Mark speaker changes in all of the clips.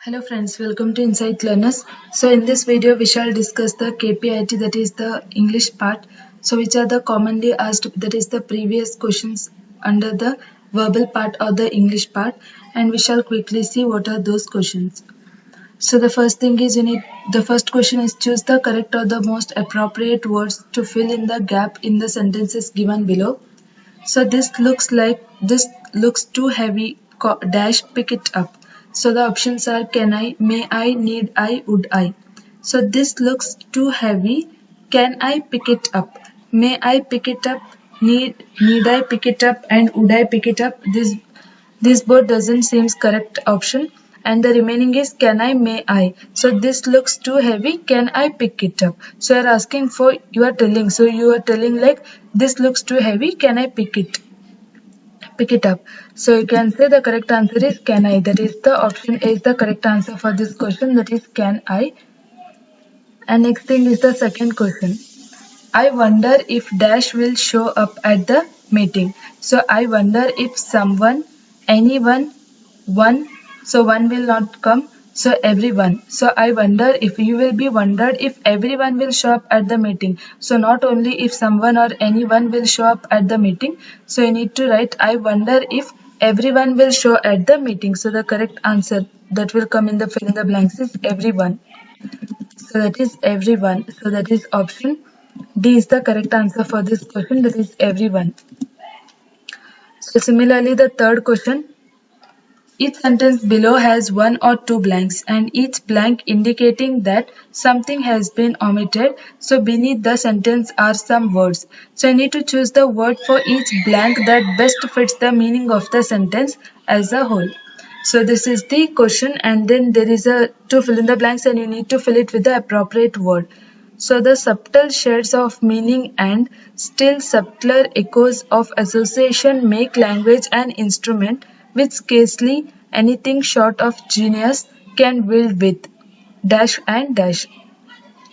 Speaker 1: Hello friends, welcome to Insight Learners. So in this video we shall discuss the KPIT, that is the English part. So which are the commonly asked, that is the previous questions under the verbal part or the English part, and we shall quickly see what are those questions. So the first thing is the first question is choose the correct or the most appropriate words to fill in the gap in the sentences given below. So this looks too heavy. Dash pick it up. So the options are can I, may I, need I, would I. So this looks too heavy. Can I pick it up? May I pick it up? Need I pick it up? And would I pick it up? This both doesn't seem correct option. And the remaining is can I, may I. So this looks too heavy. Can I pick it up? So you are asking for, you are telling. So you are telling like this looks too heavy. Can I pick it up? So you can say the correct answer is can I. That is the option A is the correct answer for this question. That is can I. And next thing is the second question. I wonder if Dash will show up at the meeting. So I wonder if someone, anyone, one. So one will not come. So everyone. So I wonder if you will be wondered if everyone will show up at the meeting. So not only if someone or anyone will show up at the meeting. So you need to write I wonder if everyone will show at the meeting. So the correct answer that will come in the fill in the blanks is everyone. So that is everyone. So that is option D is the correct answer for this question. That is everyone. So similarly, the third question. Each sentence below has one or two blanks and each blank indicating that something has been omitted. So beneath the sentence are some words. So you need to choose the word for each blank that best fits the meaning of the sentence as a whole. So this is the question, and then there is a to fill in the blanks and you need to fill it with the appropriate word. So the subtle shades of meaning and still subtler echoes of association make language an instrument which scarcely anything short of genius can wield with dash and dash.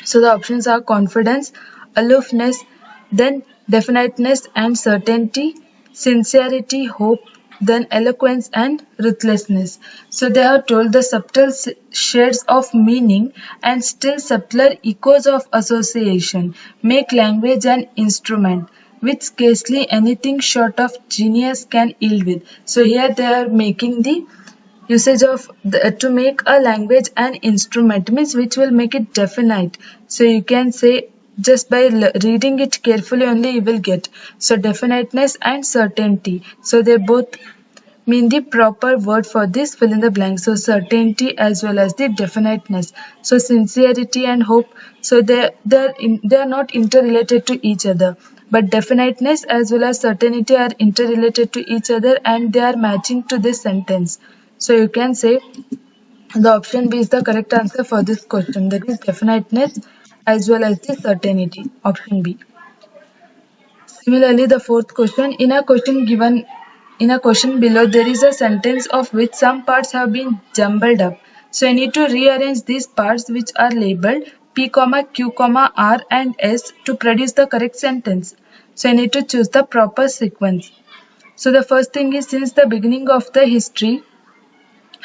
Speaker 1: So the options are confidence, aloofness, then definiteness and certainty, sincerity, hope, then eloquence and ruthlessness. So they have told the subtle shades of meaning and still subtler echoes of association make language an instrument which scarcely anything short of genius can yield with. So here they are making the usage of to make a language an instrument means which will make it definite. So you can say just by reading it carefully only you will get. So definiteness and certainty. So they both mean the proper word for this fill in the blank. So certainty as well as the definiteness. So sincerity and hope. So they are not interrelated to each other. But definiteness as well as certainty are interrelated to each other and they are matching to this sentence. So you can say the option B is the correct answer for this question. That is definiteness as well as the certainty. Option B. Similarly, the fourth question. In a question below, there is a sentence of which some parts have been jumbled up. So you need to rearrange these parts which are labeled P, Q, R and S to produce the correct sentence. So you need to choose the proper sequence. So the first thing is since the beginning of the history.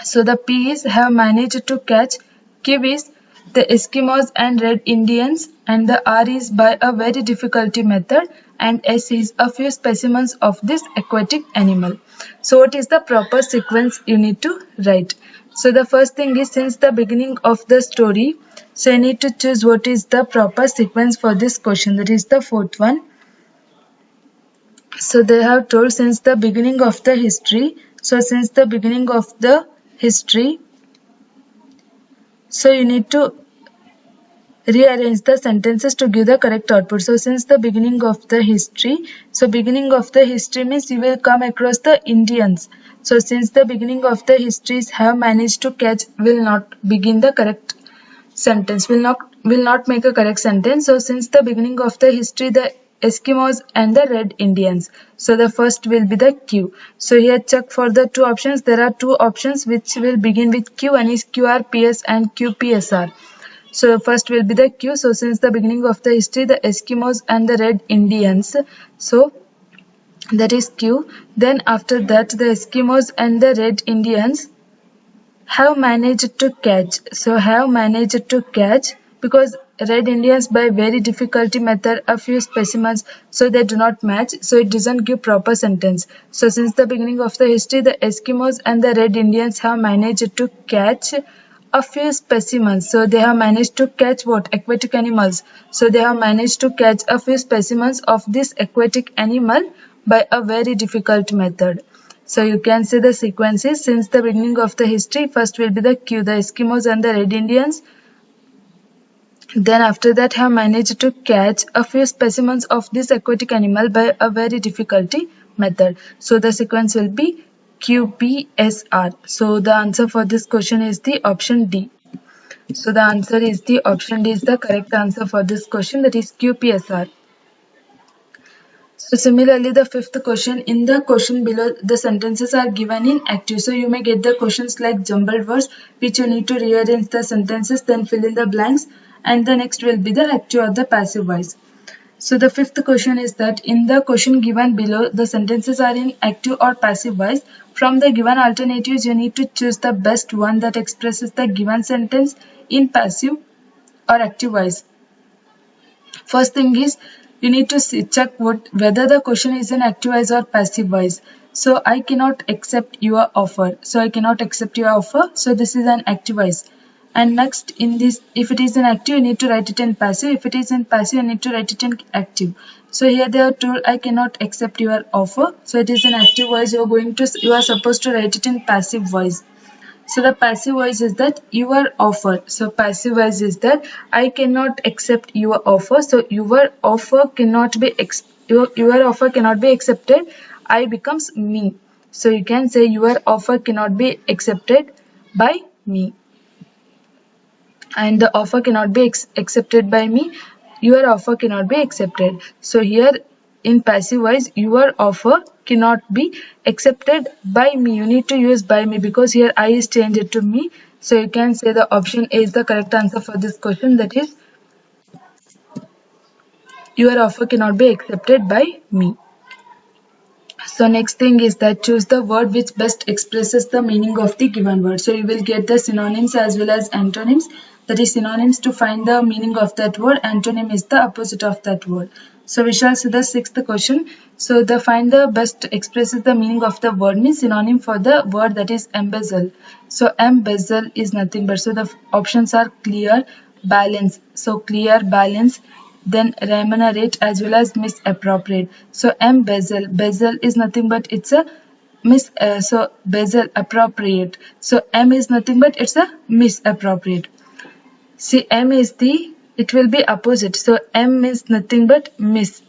Speaker 1: So the P's have managed to catch kiwis, the Eskimos and Red Indians, and the R is by a very difficulty method, and S is a few specimens of this aquatic animal. So what is the proper sequence you need to write? So the first thing is since the beginning of the story, so you need to choose what is the proper sequence for this question. That is the fourth one. So they have told since the beginning of the history. So since the beginning of the history, so you need to rearrange the sentences to give the correct output. So since the beginning of the history, so beginning of the history means you will come across the Indians. So since the beginning of the histories have managed to catch will not begin the correct sentence, will not make a correct sentence. So since the beginning of the history, the Eskimos and the Red Indians. So the first will be the Q. So here check for the two options. There are two options which will begin with Q. One is QRPS and QPSR. So first will be the Q. So since the beginning of the history, the Eskimos and the Red Indians. So that is Q. Then after that, the Eskimos and the Red Indians have managed to catch. So have managed to catch because Red Indians by very difficulty method a few specimens, so they do not match, so it doesn't give proper sentence. So since the beginning of the history, the Eskimos and the Red Indians have managed to catch a few specimens. So they have managed to catch what? Aquatic animals. So they have managed to catch a few specimens of this aquatic animal by a very difficult method. So you can see the sequences since the beginning of the history. First will be the Q, the Eskimos and the Red Indians. Then after that have managed to catch a few specimens of this aquatic animal by a very difficulty method. So the sequence will be QPSR. So the answer for this question is the option D. So the answer is the option D is the correct answer for this question, that is QPSR. So similarly, the fifth question, in the question below, the sentences are given in active. So you may get the questions like jumbled words, which you need to rearrange the sentences, then fill in the blanks, and the next will be the active or the passive voice. So the fifth question is that in the question given below, the sentences are in active or passive voice. From the given alternatives, you need to choose the best one that expresses the given sentence in passive or active voice. First thing is, you need to check whether the question is in active voice or passive voice. So I cannot accept your offer. So I cannot accept your offer. So this is an active voice. And next in this, if it is in active, you need to write it in passive. If it is in passive, you need to write it in active. So here they are told, I cannot accept your offer. So it is an active voice. You are supposed to write it in passive voice. So the passive voice is that your offer. So passive voice is that I cannot accept your offer. So your offer cannot be your offer cannot be accepted. I becomes me. So you can say your offer cannot be accepted by me. And the offer cannot be accepted by me. Your offer cannot be accepted. So here in passive voice, your offer cannot be accepted by me. You need to use by me because here I is changed to me. So you can say the option A is the correct answer for this question, that is your offer cannot be accepted by me. So next thing is that choose the word which best expresses the meaning of the given word. So you will get the synonyms as well as antonyms. That is synonyms to find the meaning of that word. Antonym is the opposite of that word. So we shall see the sixth question. So the find the best expresses the meaning of the word means synonym for the word, that is embezzle. So embezzle is nothing but, so the options are clear, balance. So clear, balance, then remunerate as well as misappropriate. So embezzle, bezzle is nothing but it's a so bezzle, appropriate. So M is nothing but it's a misappropriate. See, M is it will be opposite. So M is nothing but miss.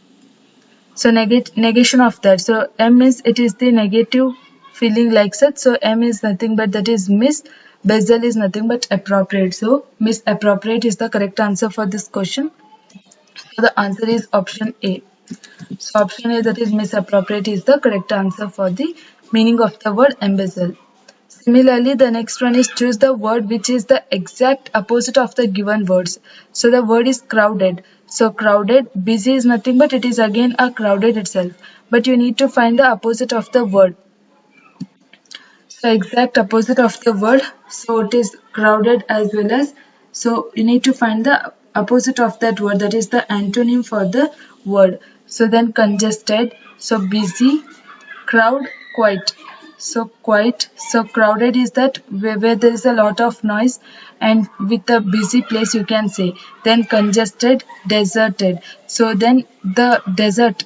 Speaker 1: So negation of that. So M means it is the negative feeling like such. So M is nothing but that is miss. Bezzle is nothing but appropriate. So misappropriate is the correct answer for this question. So the answer is option A. So option A, that is misappropriate, is the correct answer for the meaning of the word embezzle. Similarly, the next one is choose the word which is the exact opposite of the given words. So the word is crowded. So crowded, busy is nothing but it is again a crowded itself. But you need to find the opposite of the word. So exact opposite of the word. So it is crowded as well as. So you need to find the opposite of that word, that is the antonym for the word. So then congested, so busy, crowd, quiet. So quiet, so crowded is that where there is a lot of noise, and with a busy place you can say. Then congested, deserted. So then the desert.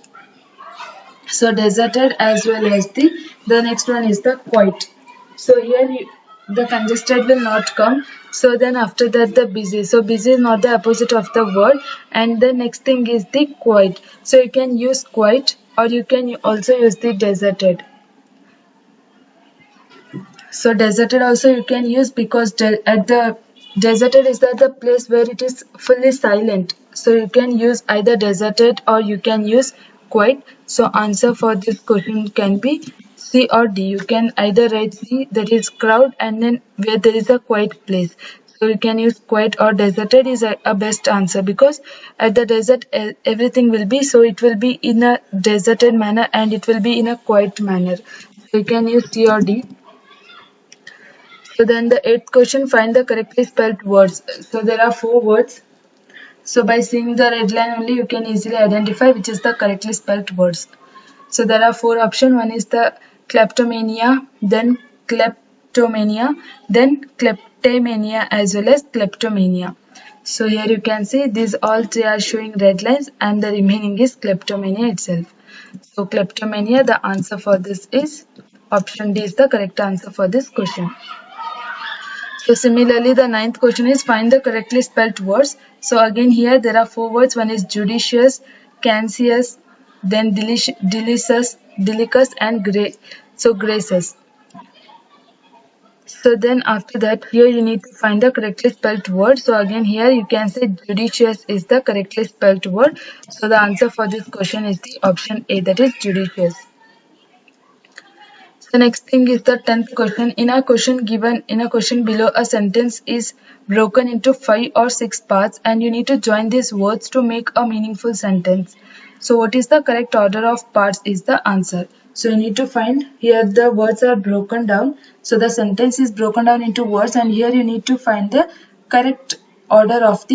Speaker 1: So deserted as well as the next one is the quiet. So here the congested will not come. So then after that the busy. So busy is not the opposite of the word. And the next thing is the quiet. So you can use quiet or you can also use the deserted. So deserted also you can use because at the deserted is that the place where it is fully silent. So you can use either deserted or you can use quiet. So answer for this question can be C or D. You can either write C, that is crowd, and then where there is a quiet place. So you can use quiet or deserted is a best answer because at the desert everything will be, so it will be in a deserted manner and it will be in a quiet manner. So you can use C or D. So then the 8th question, find the correctly spelled words. So there are 4 words. So by seeing the red line only, you can easily identify which is the correctly spelled words. So there are 4 options. One is the kleptomania, then kleptomania, then kleptomania as well as kleptomania. So here you can see these all 3 are showing red lines and the remaining is kleptomania itself. So kleptomania, the answer for this is option D is the correct answer for this question. So similarly, the 9th question is find the correctly spelled words. So again here there are 4 words. One is judicious, cancious, then delicious, delicous and gracious. So then after that here you need to find the correctly spelled word. So again here you can say judicious is the correctly spelled word. So the answer for this question is the option A, that is judicious. The next thing is the 10th question. In a question below, a sentence is broken into 5 or 6 parts and you need to join these words to make a meaningful sentence. So what is the correct order of parts is the answer. So you need to find, here the words are broken down. So the sentence is broken down into words and here you need to find the correct order of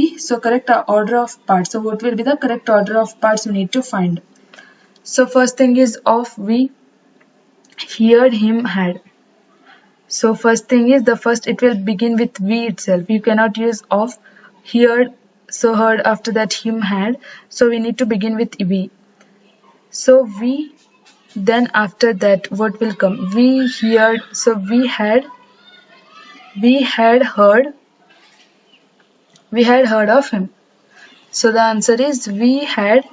Speaker 1: parts. So what will be the correct order of parts you need to find. So first thing is of we heard him had. So first thing is it will begin with we itself. You cannot use of, heard, so heard, after that him had. So we need to begin with we. So we, then after that what will come? We heard, so we had heard of him. So the answer is we had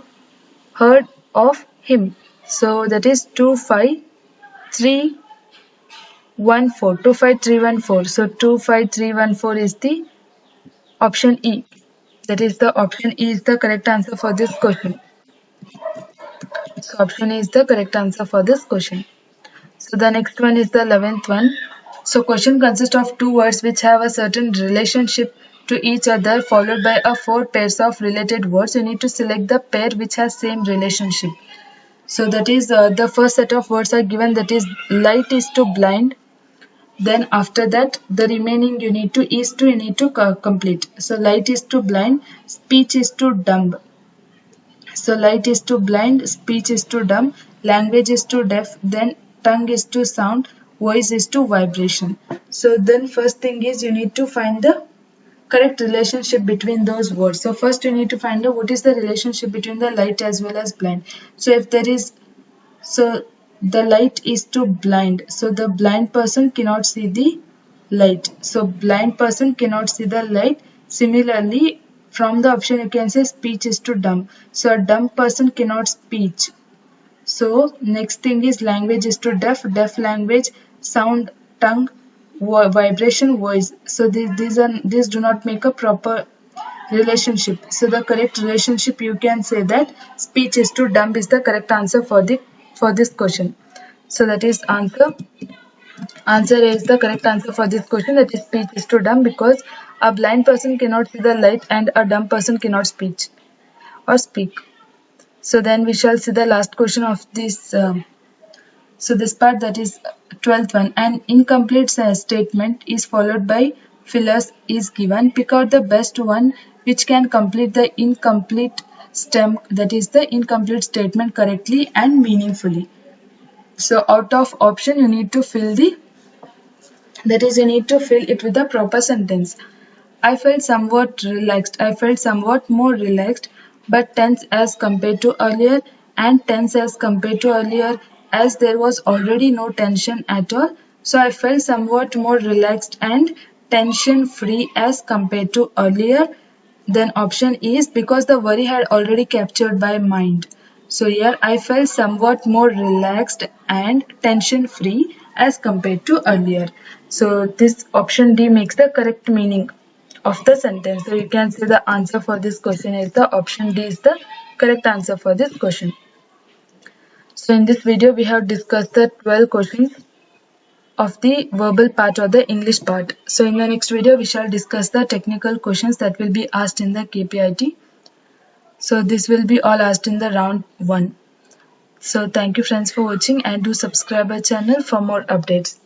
Speaker 1: heard of him. So that is 25314. So 25314 is the option E. That is the option E is the correct answer for this question. So option E is the correct answer for this question. So the next one is the 11th one. So question consists of 2 words which have a certain relationship to each other followed by 4 pairs of related words. You need to select the pair which has same relationship. So that is the first set of words are given, that is light is to blind. Then after that the remaining you need to complete. So light is to blind, speech is to dumb. So light is to blind, speech is to dumb, language is to deaf, then tongue is to sound, voice is to vibration. So then first thing is you need to find the correct relationship between those words. So first you need to find out what is the relationship between the light as well as blind. So if there is, so the light is to blind, so the blind person cannot see the light. So blind person cannot see the light. Similarly, from the option you can say speech is to dumb. So a dumb person cannot speech. So next thing is language is to deaf language, sound, tongue, vibration, voice. So these do not make a proper relationship. So the correct relationship you can say that speech is to dumb is the correct answer for this question. So that is answer is the correct answer for this question, that is speech is to dumb, because a blind person cannot see the light and a dumb person cannot speak. So then we shall see the last question of this this part, that is 12th one. An incomplete statement is followed by fillers is given. Pick out the best one which can complete the incomplete stem, that is the incomplete statement, correctly and meaningfully. So out of option you need to fill it with the proper sentence. I felt somewhat more relaxed, but tense as compared to earlier, and tense as compared to earlier, as there was already no tension at all. So I felt somewhat more relaxed and tension free as compared to earlier. Then option is because the worry had already captured my mind. So here I felt somewhat more relaxed and tension free as compared to earlier. So this option D makes the correct meaning of the sentence. So you can say the answer for this question is the option D is the correct answer for this question. So in this video we have discussed the 12 questions of the verbal part or the English part. So in the next video we shall discuss the technical questions that will be asked in the KPIT. So this will be all asked in the round 1. So thank you friends for watching, and do subscribe our channel for more updates.